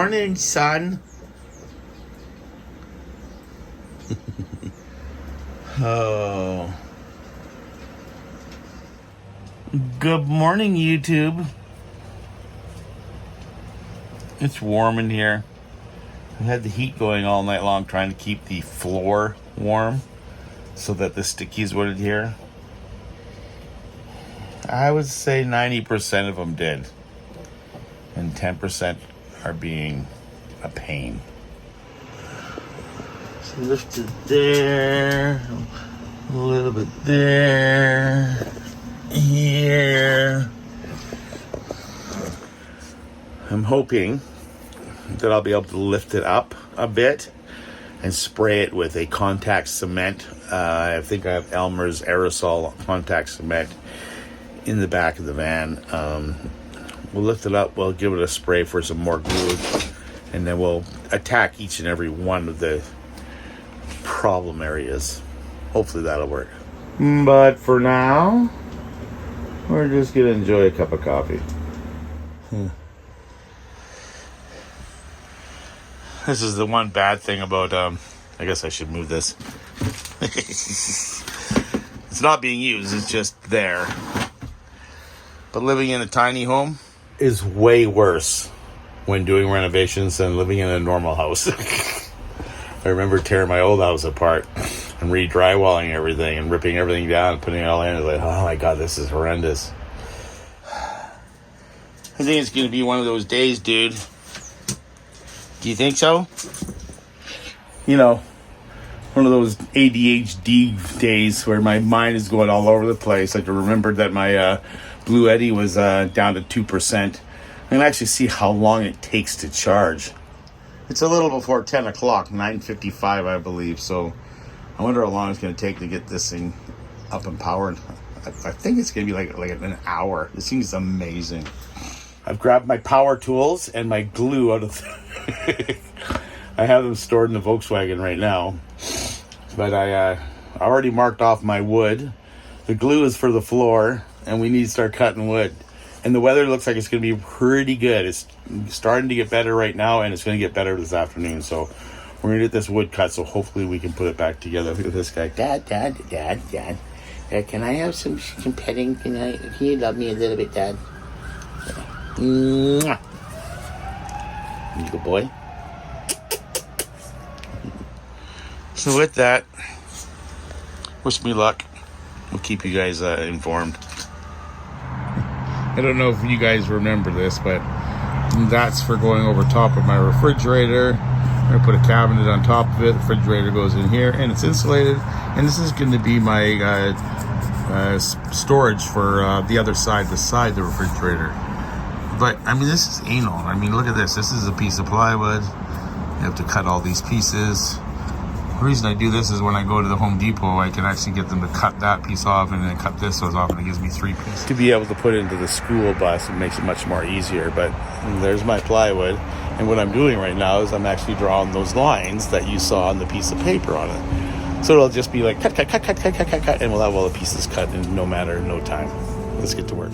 morning, son. Oh. Good morning, YouTube. It's warm in here. I had the heat going all night long trying to keep the floor warm so that the stickies wouldn't adhere. I would say 90% of them did. And 10% are being a pain. So lift it there. A little bit there. Here. I'm hoping that I'll be able to lift it up a bit and spray it with a contact cement. I think I have Elmer's aerosol contact cement in the back of the van. We'll lift it up, we'll give it a spray for some more glue, and then we'll attack each and every one of the problem areas. Hopefully that'll work. But for now, we're just gonna enjoy a cup of coffee. This is the one bad thing about, I guess I should move this. It's not being used, it's just there. But living in a tiny home is way worse when doing renovations than living in a normal house. I remember tearing my old house apart and re-drywalling everything and ripping everything down and putting it all in. I was like, oh my God, this is horrendous. I think it's going to be one of those days, dude. Do you think so? You know, one of those ADHD days where my mind is going all over the place. Like I remembered that my Blue Eddy was down to 2%. I can actually see how long it takes to charge. It's a little before 10 o'clock, 9:55, I believe. So I wonder how long it's going to take to get this thing up and powered. I think it's going to be like an hour. This thing is amazing. I've grabbed my power tools and my glue out of I have them stored in the Volkswagen right now. But I already marked off my wood. The glue is for the floor, and we need to start cutting wood. And the weather looks like it's going to be pretty good. It's starting to get better right now, and it's going to get better this afternoon. So we're going to get this wood cut, so hopefully we can put it back together. Look at this guy. Dad. Can I have some petting? Can you love me a little bit, Dad? Mwah. You good boy. So with that, wish me luck. We'll keep you guys informed. I don't know if you guys remember this, but that's for going over top of my refrigerator. I'm going to put a cabinet on top of it. The refrigerator goes in here, and it's insulated. And this is going to be my storage for the other side, the side of the refrigerator. But, I mean, this is anal. I mean, look at this. This is a piece of plywood. You have to cut all these pieces. The reason I do this is when I go to the Home Depot, I can actually get them to cut that piece off and then cut this off, and it gives me 3 pieces. To be able to put it into the school bus, it makes it much more easier. But there's my plywood. And what I'm doing right now is I'm actually drawing those lines that you saw on the piece of paper on it. So it'll just be like cut, and we'll have all the pieces cut in no time. Let's get to work.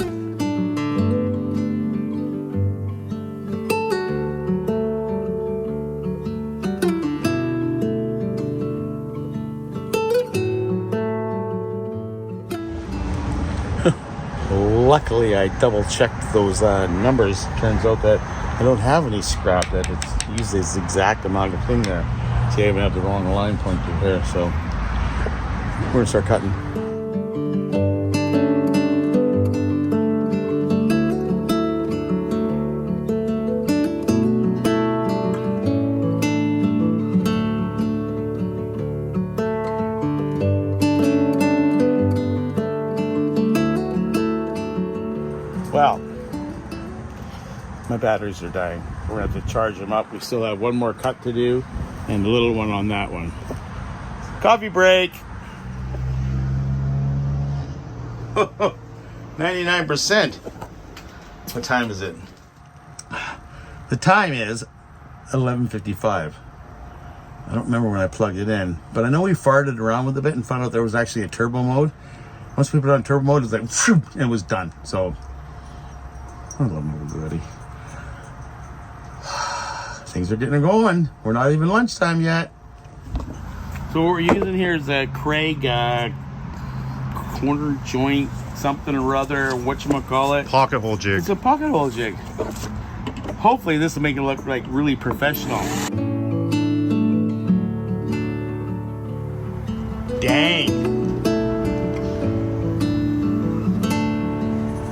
Luckily, I double-checked those numbers. Turns out that I don't have any scrap, that it's usually this exact amount of thing there. See, I even have the wrong line pointed there, so we're going to start cutting. Well, my batteries are dying. We're going to have to charge them up. We still have one more cut to do and a little one on that one. Coffee break. 99%. What time is it? The time is 11:55. I don't remember when I plugged it in, but I know we farted around with it a bit and found out there was actually a turbo mode. Once we put it on turbo mode, it was like, phew, and it was done. So I love them already. things are getting going. We're not even lunchtime yet. So what we're using here is a Craig corner joint something or other, whatchamacallit. Pocket hole jig. It's a pocket hole jig. Hopefully this will make it look like really professional. Dang.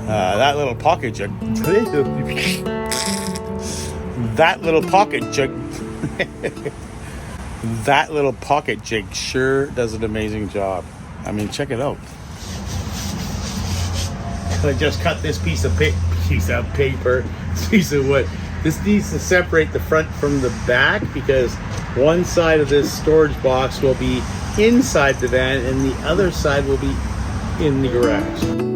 That little pocket jig. That little pocket jig. That little pocket jig sure does an amazing job. I mean, check it out. I just cut this piece of paper, piece of wood. This needs to separate the front from the back because one side of this storage box will be inside the van and the other side will be in the garage.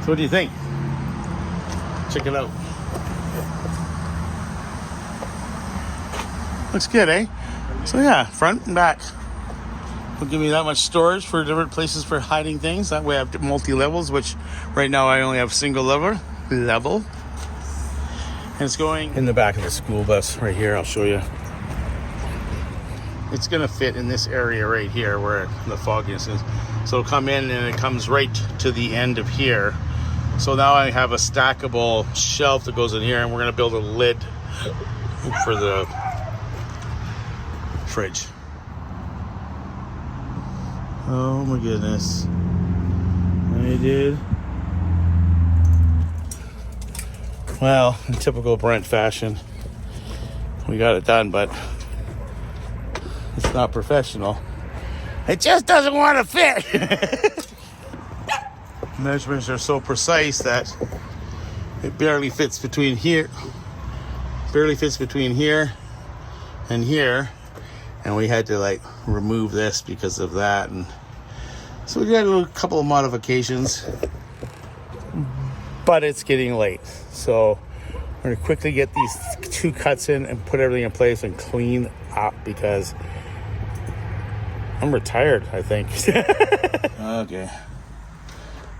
So what do you think? Check it out. Looks good, eh? So yeah, front and back. Will give me that much storage for different places for hiding things. That way I have multi-levels, which right now I only have single level. And it's going in the back of the school bus right here. I'll show you. It's gonna fit in this area right here where the fogginess is. So it'll come in and it comes right to the end of here. So now I have a stackable shelf that goes in here, and we're gonna build a lid for the fridge. Oh my goodness. Hey dude. Well, in typical Brent fashion, we got it done, but it's not professional. It just doesn't want to fit. Measurements are so precise that it barely fits between here. And here. And we had to like remove this because of that. And so we got a couple of modifications. But it's getting late. So we're gonna quickly get these 2 cuts in and put everything in place and clean up because I'm retired, I think. Okay.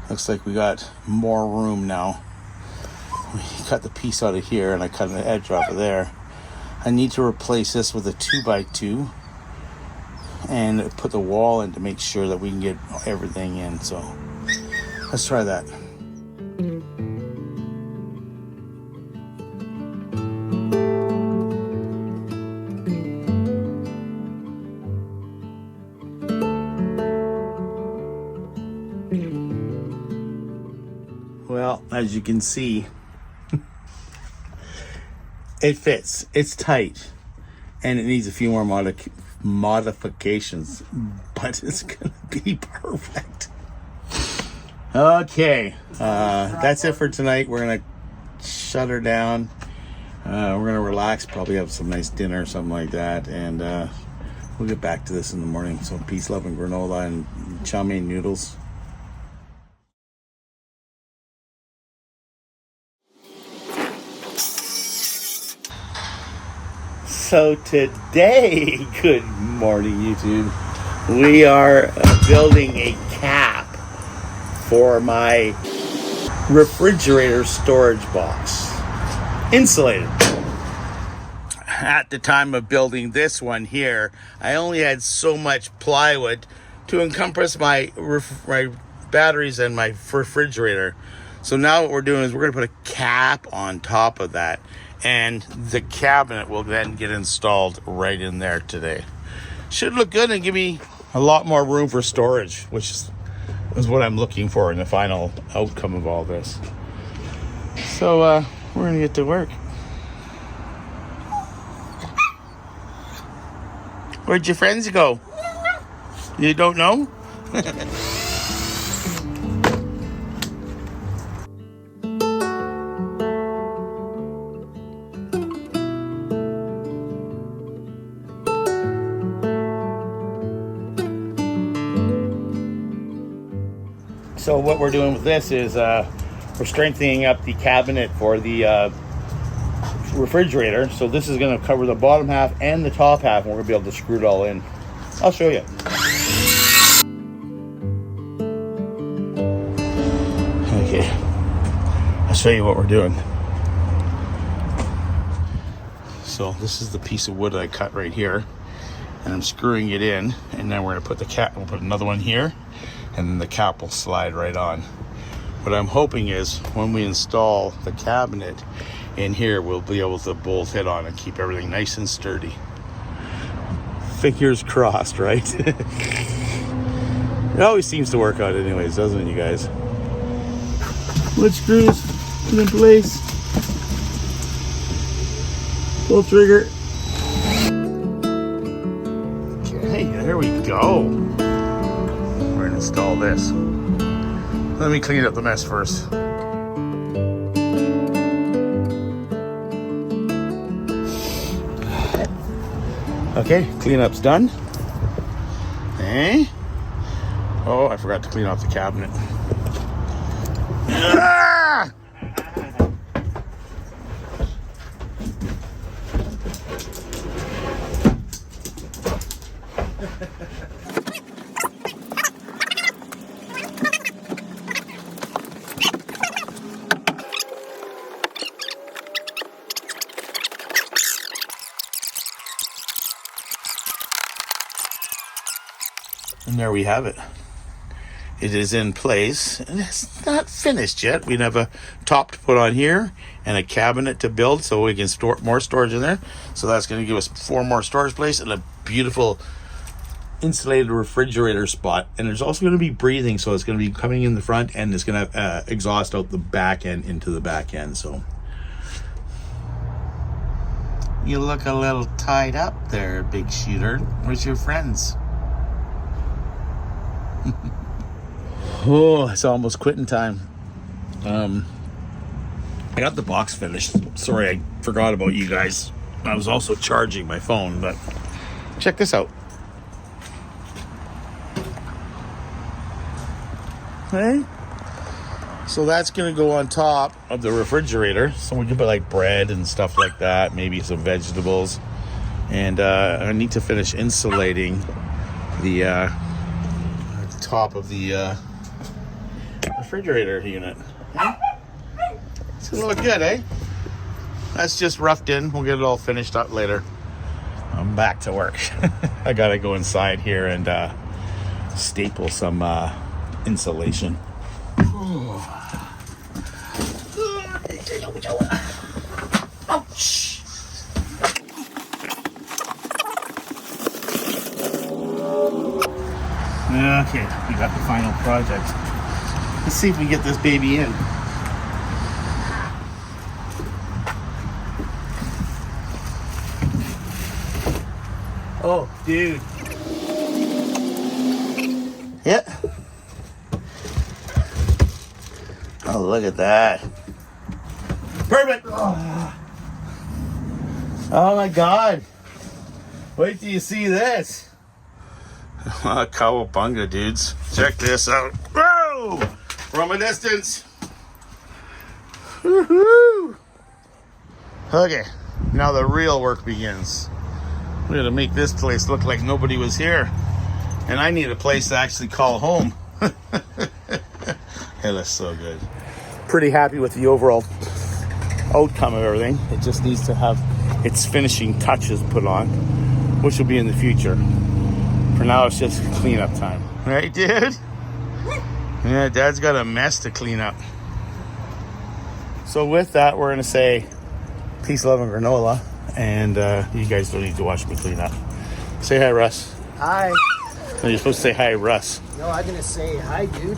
Looks like we got more room now. We cut the piece out of here and I cut an edge off of there. I need to replace this with a 2x2 and put the wall in to make sure that we can get everything in. So let's try that. Well, as you can see, it fits. It's tight, and it needs a few more modifications, but it's gonna be perfect. Okay, that's it for tonight. We're gonna shut her down. We're gonna relax, probably have some nice dinner or something like that, and we'll get back to this in the morning. So peace, love, and granola and chow mein noodles. So today, good morning YouTube, we are building a cap for my refrigerator storage box, insulated. At the time of building this one here, I only had so much plywood to encompass my batteries and my refrigerator. So now what we're doing is we're going to put a cap on top of that. And the cabinet will then get installed right in there today. Should look good and give me a lot more room for storage, which is what I'm looking for in the final outcome of all this. So we're gonna get to work. Where'd your friends go? You don't know? So what we're doing with this is we're strengthening up the cabinet for the refrigerator. So this is going to cover the bottom half and the top half, and we're going to be able to screw it all in. I'll show you. Okay, I'll show you what we're doing. So this is the piece of wood I cut right here, and I'm screwing it in, and then we're going to put the cap. We'll put another one here, and then the cap will slide right on. What I'm hoping is when we install the cabinet in here, we'll be able to bolt it on and keep everything nice and sturdy. Fingers crossed, right? It always seems to work out anyways, doesn't it, you guys? Wood screws put in place. Pull trigger. Okay, there we go. We're gonna install this. Let me clean up the mess first. Okay, cleanup's done. Okay. Oh, I forgot to clean off the cabinet. Ah! And there we have it. It is in place, and it's not finished yet. We have a top to put on here and a cabinet to build so we can store more storage in there. So that's going to give us 4 more storage places and a beautiful insulated refrigerator spot. And there's also going to be breathing, so it's going to be coming in the front, and it's going to exhaust out the back end into the back end. So you look a little tied up there, big shooter. Where's your friends? Oh, it's almost quitting time. I got the box finished. Sorry, I forgot about you guys. I was also charging my phone, but check this out. Okay. So that's going to go on top of the refrigerator. So we can put like bread and stuff like that, maybe some vegetables. And I need to finish insulating the top of the refrigerator unit. It's gonna look good, eh? That's just roughed in. We'll get it all finished up later. I'm back to work. I gotta go inside here and staple some insulation. Ouch! Okay, we got the final project. Let's see if we get this baby in. Oh, dude. Yeah. Oh, look at that. Perfect. Oh my God. Wait till you see this. Cowabunga, dudes. Check this out. Whoa! From a distance. Woohoo! Okay, now the real work begins. We're gonna make this place look like nobody was here. And I need a place to actually call home. It looks so good. Pretty happy with the overall outcome of everything. It just needs to have its finishing touches put on, which will be in the future. For now, it's just cleanup time. Right, dude? Yeah, Dad's got a mess to clean up. So with that, we're going to say peace, love, and granola. And you guys don't need to watch me clean up. Say hi, Russ. Hi. No, you're supposed to say hi, Russ. No, I'm going to say hi, dude.